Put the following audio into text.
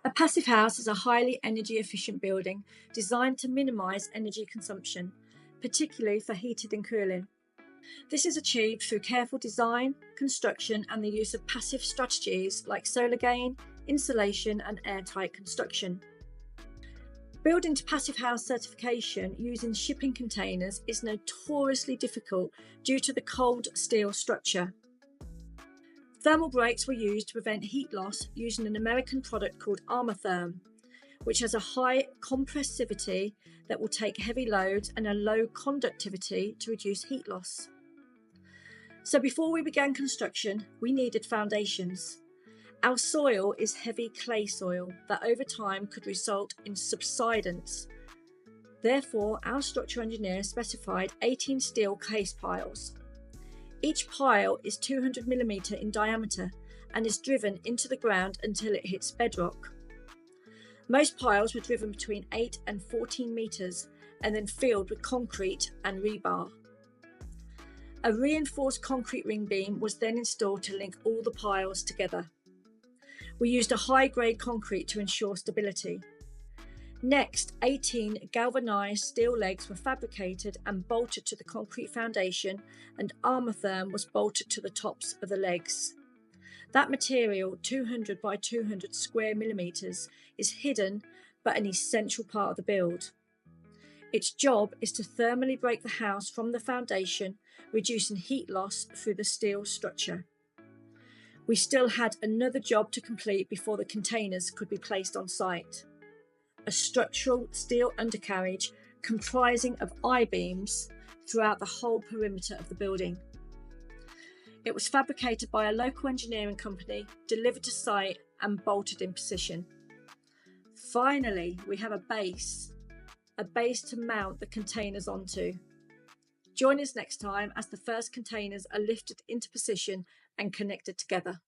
A passive house is a highly energy efficient building designed to minimise energy consumption, particularly for heating and cooling. This is achieved through careful design, construction, and the use of passive strategies like solar gain, insulation, and airtight construction. Building to passive house certification using shipping containers is notoriously difficult due to the cold steel structure. Thermal breaks were used to prevent heat loss using an American product called Armotherm, which has a high compressivity that will take heavy loads and a low conductivity to reduce heat loss. So before we began construction, we needed foundations. Our soil is heavy clay soil that over time could result in subsidence. Therefore, our structural engineer specified 18 steel case piles. Each pile is 200mm in diameter and is driven into the ground until it hits bedrock. Most piles were driven between 8 and 14 metres and then filled with concrete and rebar. A reinforced concrete ring beam was then installed to link all the piles together. We used a high-grade concrete to ensure stability. Next, 18 galvanised steel legs were fabricated and bolted to the concrete foundation, and Armotherm was bolted to the tops of the legs. That material, 200 by 200 square millimetres, is hidden but an essential part of the build. Its job is to thermally break the house from the foundation, reducing heat loss through the steel structure. We still had another job to complete before the containers could be placed on site. A structural steel undercarriage comprising of I-beams throughout the whole perimeter of the building. It was fabricated by a local engineering company, delivered to site and bolted in position. Finally, we have a base to mount the containers onto. Join us next time as the first containers are lifted into position and connected together.